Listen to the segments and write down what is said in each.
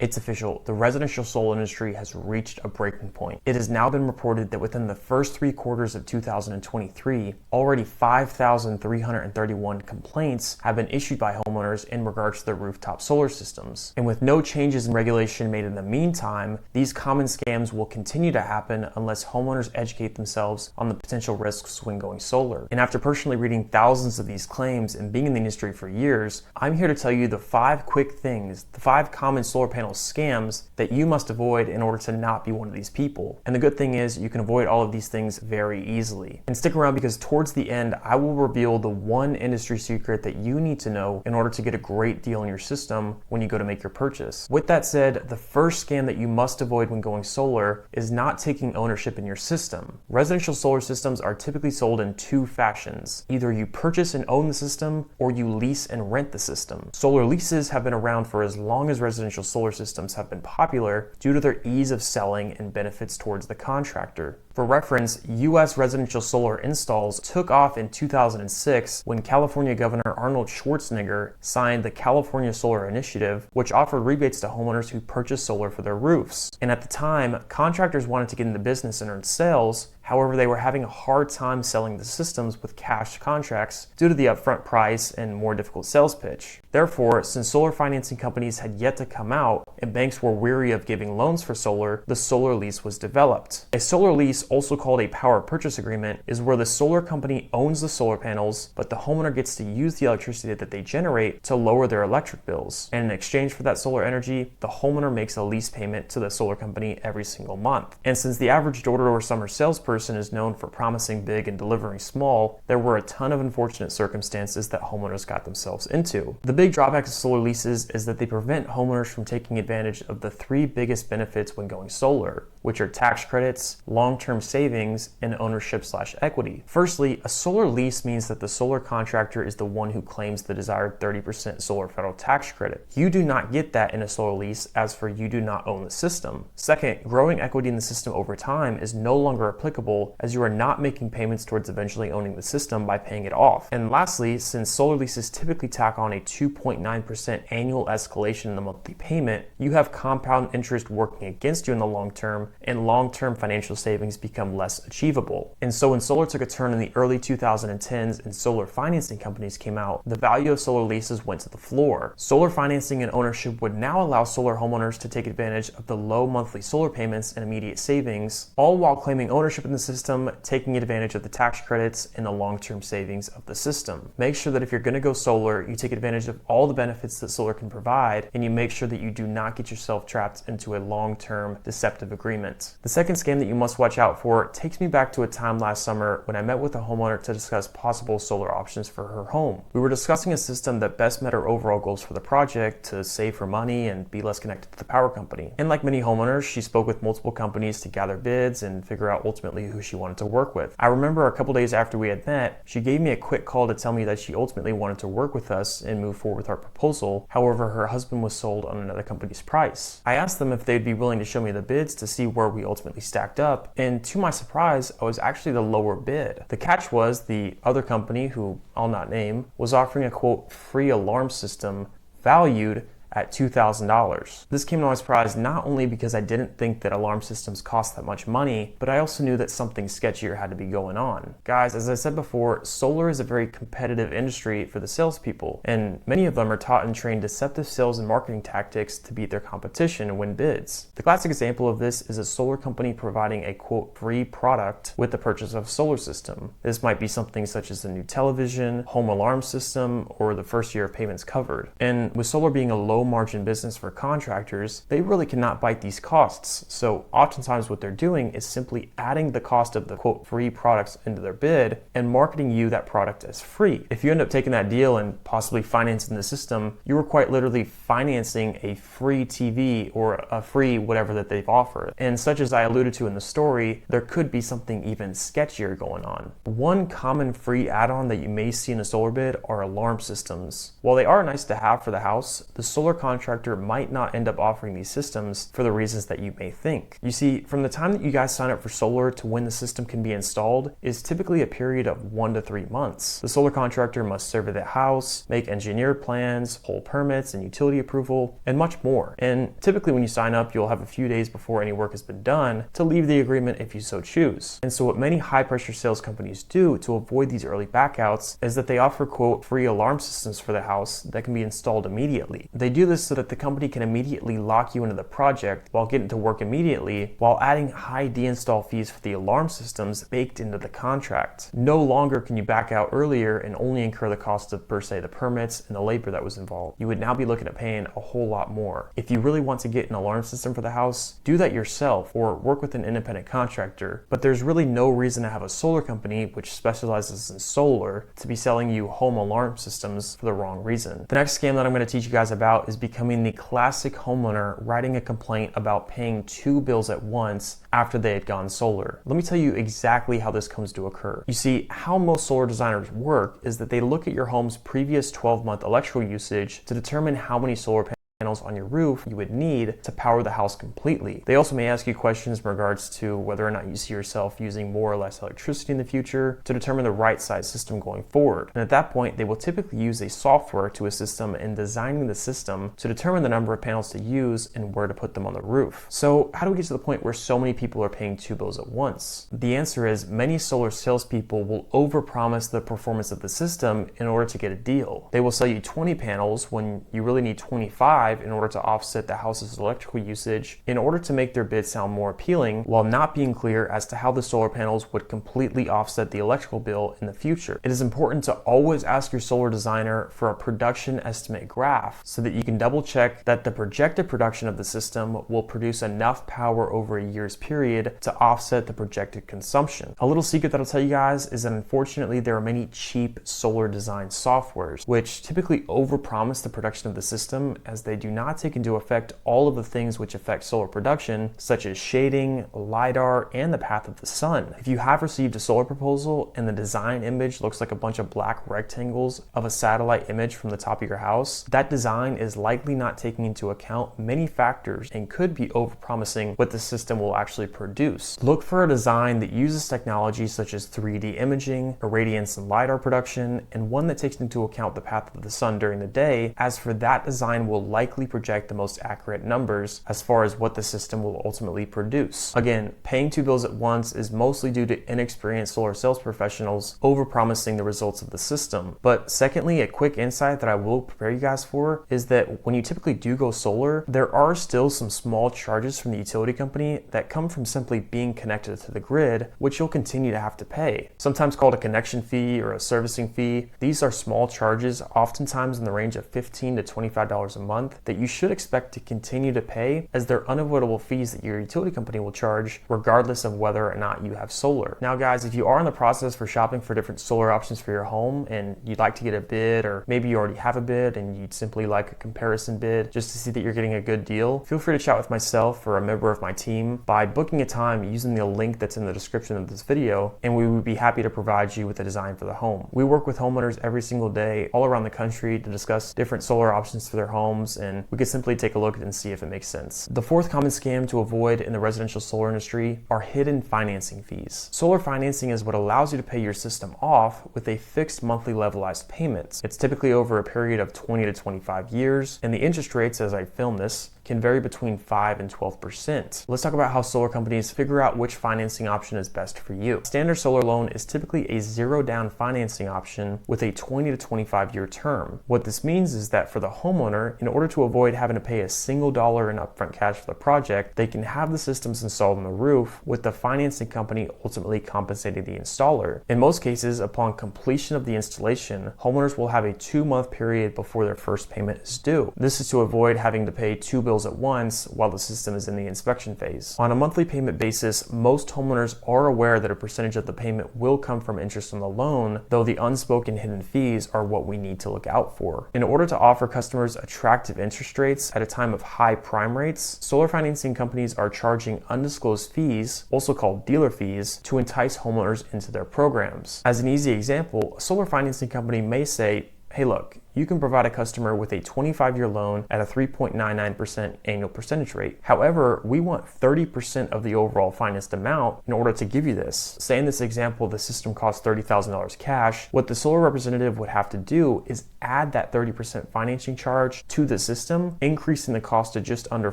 It's official, the residential solar industry has reached a breaking point. It has now been reported that within the first 3 quarters of 2023, already 5,331 complaints have been issued by homeowners in regards to their rooftop solar systems. And with no changes in regulation made in the meantime, these common scams will continue to happen unless homeowners educate themselves on the potential risks when going solar. And after personally reading thousands of these claims and being in the industry for years, I'm here to tell you the 5 quick things, the 5 common solar panel scams that you must avoid in order to not be one of these people. And the good thing is you can avoid all of these things very easily. And stick around because towards the end, I will reveal the one industry secret that you need to know in order to get a great deal in your system when you go to make your purchase. With that said, the first scam that you must avoid when going solar is not taking ownership in your system. Residential solar systems are typically sold in 2 fashions. Either you purchase and own the system, or you lease and rent the system. Solar leases have been around for as long as residential solar systems have been popular due to their ease of selling and benefits towards the contractor. For reference, U.S. residential solar installs took off in 2006 when California Governor Arnold Schwarzenegger signed the California Solar Initiative, which offered rebates to homeowners who purchased solar for their roofs. And at the time, contractors wanted to get into business and earn sales. However, they were having a hard time selling the systems with cash contracts due to the upfront price and more difficult sales pitch. Therefore, since solar financing companies had yet to come out and banks were weary of giving loans for solar, the solar lease was developed. A solar lease, also called a power purchase agreement, is where the solar company owns the solar panels, but the homeowner gets to use the electricity that they generate to lower their electric bills. And in exchange for that solar energy, the homeowner makes a lease payment to the solar company every single month. And since the average door-to-door summer salesperson is known for promising big and delivering small, there were a ton of unfortunate circumstances that homeowners got themselves into. The big drawback of solar leases is that they prevent homeowners from taking advantage of the 3 biggest benefits when going solar, which are tax credits, long-term savings, and ownership/equity. Firstly, a solar lease means that the solar contractor is the one who claims the desired 30% solar federal tax credit. You do not get that in a solar lease, as for you do not own the system. Second, growing equity in the system over time is no longer applicable, as you are not making payments towards eventually owning the system by paying it off. And lastly, since solar leases typically tack on a 2.9% annual escalation in the monthly payment, you have compound interest working against you in the long term, and long-term financial savings become less achievable. And so when solar took a turn in the early 2010s and solar financing companies came out, the value of solar leases went to the floor. Solar financing and ownership would now allow solar homeowners to take advantage of the low monthly solar payments and immediate savings, all while claiming ownership in the system, taking advantage of the tax credits and the long-term savings of the system. Make sure that if you're going to go solar, you take advantage of all the benefits that solar can provide, and you make sure that you do not get yourself trapped into a long-term deceptive agreement. The second scam that you must watch out for takes me back to a time last summer when I met with a homeowner to discuss possible solar options for her home. We were discussing a system that best met her overall goals for the project to save her money and be less connected to the power company. And like many homeowners, she spoke with multiple companies to gather bids and figure out ultimately who she wanted to work with. I remember a couple days after we had met, she gave me a quick call to tell me that she ultimately wanted to work with us and move forward with our proposal. However, her husband was sold on another company's price. I asked them if they'd be willing to show me the bids to see where we ultimately stacked up, and to my surprise, I was actually the lower bid. The catch was the other company, who I'll not name, was offering a quote free alarm system valued at $2,000. This came to my surprise not only because I didn't think that alarm systems cost that much money, but I also knew that something sketchier had to be going on. Guys, as I said before, solar is a very competitive industry for the salespeople, and many of them are taught and trained deceptive sales and marketing tactics to beat their competition and win bids. The classic example of this is a solar company providing a quote free product with the purchase of a solar system. This might be something such as a new television, home alarm system, or the first year of payments covered. And with solar being a low margin business for contractors, they really cannot bite these costs. So oftentimes what they're doing is simply adding the cost of the quote free products into their bid and marketing you that product as free. If you end up taking that deal and possibly financing the system, you are quite literally financing a free TV or a free whatever that they've offered. And such as I alluded to in the story, there could be something even sketchier going on. One common free add-on that you may see in a solar bid are alarm systems. While they are nice to have for the house, the solar solar contractor might not end up offering these systems for the reasons that you may think. You see, from the time that you guys sign up for solar to when the system can be installed is typically a period of 1 to 3 months. The solar contractor must survey the house, make engineered plans, pull permits and utility approval, and much more. And typically when you sign up, you'll have a few days before any work has been done to leave the agreement if you so choose. And so what many high-pressure sales companies do to avoid these early backouts is that they offer, quote, free alarm systems for the house that can be installed immediately. They do this so that the company can immediately lock you into the project while getting to work immediately, while adding high deinstall fees for the alarm systems baked into the contract. No longer can you back out earlier and only incur the cost of, per se, the permits and the labor that was involved. You would now be looking at paying a whole lot more. If you really want to get an alarm system for the house, do that yourself or work with an independent contractor. But there's really no reason to have a solar company, which specializes in solar, to be selling you home alarm systems for the wrong reason. The next scam that I'm going to teach you guys about is becoming the classic homeowner writing a complaint about paying 2 bills at once after they had gone solar. Let me tell you exactly how this comes to occur. You see, how most solar designers work is that they look at your home's previous 12-month electrical usage to determine how many solar panels on your roof you would need to power the house completely. They also may ask you questions in regards to whether or not you see yourself using more or less electricity in the future to determine the right size system going forward. And at that point, they will typically use a software to assist them in designing the system to determine the number of panels to use and where to put them on the roof. So how do we get to the point where so many people are paying 2 bills at once? The answer is many solar salespeople will overpromise the performance of the system in order to get a deal. They will sell you 20 panels when you really need 25 in order to offset the house's electrical usage in order to make their bid sound more appealing, while not being clear as to how the solar panels would completely offset the electrical bill in the future. It is important to always ask your solar designer for a production estimate graph so that you can double check that the projected production of the system will produce enough power over a year's period to offset the projected consumption. A little secret that I'll tell you guys is that unfortunately there are many cheap solar design softwares which typically overpromise the production of the system, as they do not take into effect all of the things which affect solar production, such as shading, LiDAR, and the path of the sun. If you have received a solar proposal and the design image looks like a bunch of black rectangles of a satellite image from the top of your house, that design is likely not taking into account many factors and could be overpromising what the system will actually produce. Look for a design that uses technology such as 3D imaging, irradiance and LiDAR production, and one that takes into account the path of the sun during the day, as for that design will likely project the most accurate numbers as far as what the system will ultimately produce. Again, paying 2 bills at once is mostly due to inexperienced solar sales professionals overpromising the results of the system. But secondly, a quick insight that I will prepare you guys for is that when you typically do go solar, there are still some small charges from the utility company that come from simply being connected to the grid, which you'll continue to have to pay. Sometimes called a connection fee or a servicing fee. These are small charges, oftentimes in the range of $15 to $25 a month, that you should expect to continue to pay, as they're unavoidable fees that your utility company will charge regardless of whether or not you have solar. Now guys, if you are in the process for shopping for different solar options for your home and you'd like to get a bid, or maybe you already have a bid and you'd simply like a comparison bid just to see that you're getting a good deal, feel free to chat with myself or a member of my team by booking a time using the link that's in the description of this video, and we would be happy to provide you with a design for the home. We work with homeowners every single day all around the country to discuss different solar options for their homes, and we could simply take a look and see if it makes sense. The fourth common scam to avoid in the residential solar industry are hidden financing fees. Solar financing is what allows you to pay your system off with a fixed monthly levelized payment. It's typically over a period of 20 to 25 years, and the interest rates, as I film this, can vary between 5 and 12%. Let's talk about how solar companies figure out which financing option is best for you. Standard solar loan is typically a zero down financing option with a 20 to 25 year term. What this means is that for the homeowner, in order to avoid having to pay a single dollar in upfront cash for the project, they can have the systems installed on the roof with the financing company ultimately compensating the installer. In most cases, upon completion of the installation, homeowners will have a 2-month period before their first payment is due. This is to avoid having to pay 2 bills at once while the system is in the inspection phase. On a monthly payment basis, most homeowners are aware that a percentage of the payment will come from interest on the loan, though the unspoken hidden fees are what we need to look out for. In order to offer customers attractive interest rates at a time of high prime rates, solar financing companies are charging undisclosed fees, also called dealer fees, to entice homeowners into their programs. As an easy example, a solar financing company may say, hey look, you can provide a customer with a 25-year loan at a 3.99% annual percentage rate. However, we want 30% of the overall financed amount in order to give you this. Say in this example, the system costs $30,000 cash. What the solar representative would have to do is add that 30% financing charge to the system, increasing the cost to just under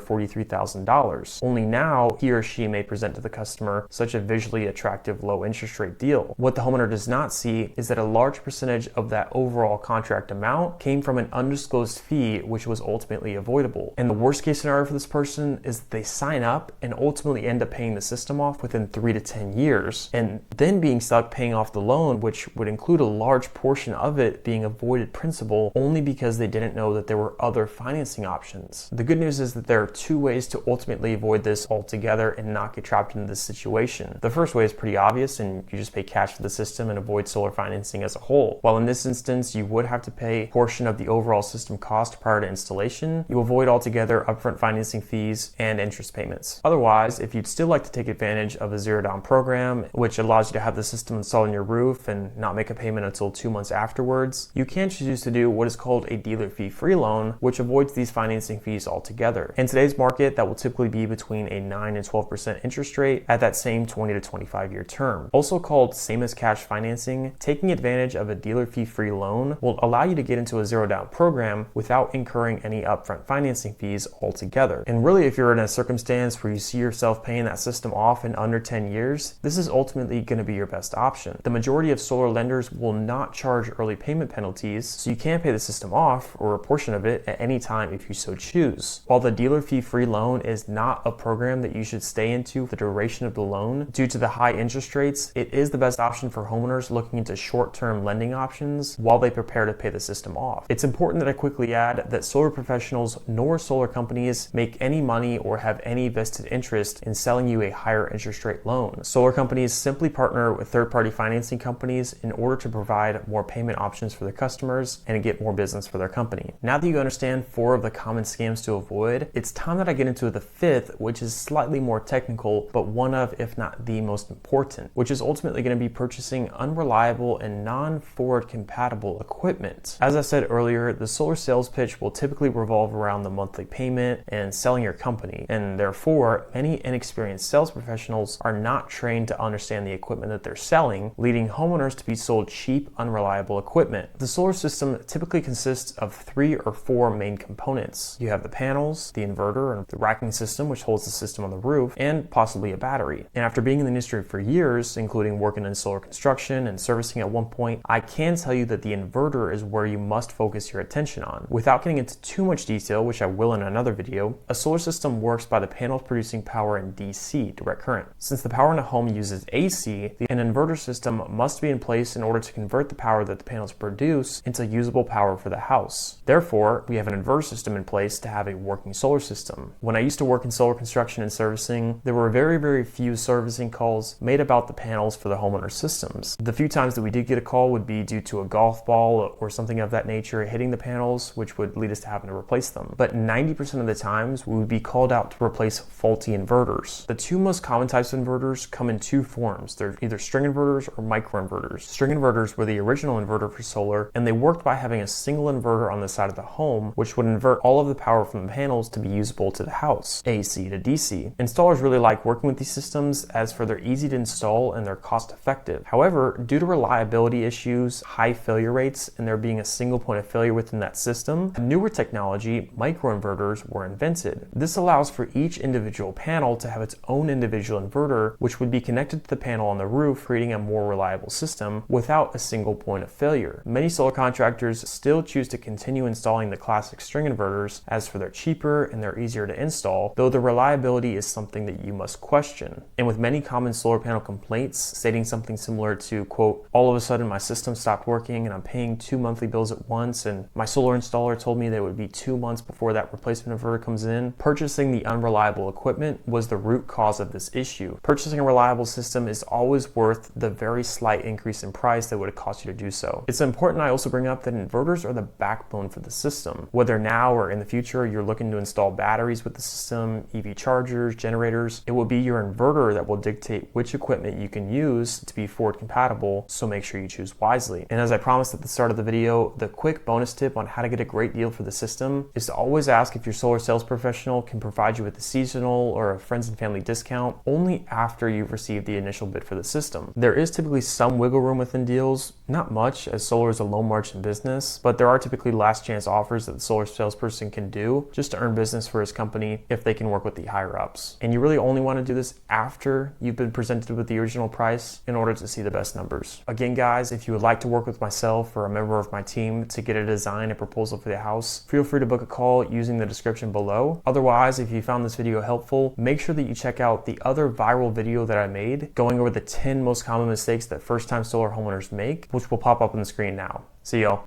$43,000. Only now, he or she may present to the customer such a visually attractive low interest rate deal. What the homeowner does not see is that a large percentage of that overall contract amount came from an undisclosed fee, which was ultimately avoidable. And the worst case scenario for this person is that they sign up and ultimately end up paying the system off within 3 to 10 years, and then being stuck paying off the loan, which would include a large portion of it being avoided principal only because they didn't know that there were other financing options. The good news is that there are two ways to ultimately avoid this altogether and not get trapped in this situation. The first way is pretty obvious, and you just pay cash for the system and avoid solar financing as a whole. While in this instance, you would have to pay a portion of the overall system cost prior to installation, you avoid altogether upfront financing fees and interest payments. Otherwise, if you'd still like to take advantage of a zero-down program, which allows you to have the system installed on your roof and not make a payment until 2 months afterwards, you can choose to do what is called a dealer fee-free loan, which avoids these financing fees altogether. In today's market, that will typically be between a 9 and 12% interest rate at that same 20 to 25-year term. Also called same as cash financing, taking advantage of a dealer fee-free loan will allow you to get into a zero-down program without incurring any upfront financing fees altogether. And really, if you're in a circumstance where you see yourself paying that system off in under 10 years, this is ultimately going to be your best option. The majority of solar lenders will not charge early payment penalties, so you can pay the system off or a portion of it at any time if you so choose. While the dealer fee-free loan is not a program that you should stay into for the duration of the loan due to the high interest rates, it is the best option for homeowners looking into short-term lending options while they prepare to pay the system off. It's important that I quickly add that solar professionals nor solar companies make any money or have any vested interest in selling you a higher interest rate loan. Solar companies simply partner with third-party financing companies in order to provide more payment options for their customers and get more business for their company. Now that you understand 4 of the common scams to avoid, it's time that I get into the 5th, which is slightly more technical, but one of, if not the most important, which is ultimately going to be purchasing unreliable and non-forward compatible equipment. As I said earlier, the solar sales pitch will typically revolve around the monthly payment and selling your company, and therefore many inexperienced sales professionals are not trained to understand the equipment that they're selling, leading homeowners to be sold cheap, unreliable equipment. The solar system typically consists of 3 or 4 main components. You have the panels, the inverter, and the racking system, which holds the system on the roof, and possibly a battery. And after being in the industry for years, including working in solar construction and servicing at one point, I can tell you that the inverter is where you must focus your attention on. Without getting into too much detail, which I will in another video, a solar system works by the panels producing power in DC, direct current. Since the power in a home uses AC, an inverter system must be in place in order to convert the power that the panels produce into usable power for the house. Therefore, we have an inverter system in place to have a working solar system. When I used to work in solar construction and servicing, there were very few servicing calls made about the panels for the homeowner systems. The few times that we did get a call would be due to a golf ball or something of that nature hitting the panels, which would lead us to having to replace them. But 90% of the times, we would be called out to replace faulty inverters. The 2 most common types of inverters come in 2 forms. They're either string inverters or microinverters. String inverters were the original inverter for solar, and they worked by having a single inverter on the side of the home, which would invert all of the power from the panels to be usable to the house, AC to DC. Installers really like working with these systems as for they're easy to install and they're cost effective. However, due to reliability issues, high failure rates, and there being a single point of failure within that system, newer technology, microinverters, were invented. This allows for each individual panel to have its own individual inverter, which would be connected to the panel on the roof, creating a more reliable system without a single point of failure. Many solar contractors still choose to continue installing the classic string inverters as for they're cheaper and they're easier to install, though the reliability is something that you must question. And with many common solar panel complaints stating something similar to, quote, all of a sudden my system stopped working and I'm paying 2 monthly bills at once, and my solar installer told me that it would be 2 months before that replacement inverter comes in. Purchasing the unreliable equipment was the root cause of this issue. Purchasing a reliable system is always worth the very slight increase in price that would cost you to do so. It's important I also bring up that inverters are the backbone for the system. Whether now or in the future you're looking to install batteries with the system, EV chargers, generators, it will be your inverter that will dictate which equipment you can use to be forward compatible, so make sure you choose wisely. And as I promised at the start of the video, the quick bonus tip on how to get a great deal for the system is to always ask if your solar sales professional can provide you with a seasonal or a friends and family discount only after you've received the initial bid for the system. There is typically some wiggle room within deals, not much as solar is a low margin business, but there are typically last chance offers that the solar salesperson can do just to earn business for his company if they can work with the higher ups. And you really only want to do this after you've been presented with the original price in order to see the best numbers. Again, guys, if you would like to work with myself or a member of my team to get a design and proposal for the house, feel free to book a call using the description below. Otherwise, if you found this video helpful, make sure that you check out the other viral video that I made going over the 10 most common mistakes that first-time solar homeowners make, which will pop up on the screen now. See y'all.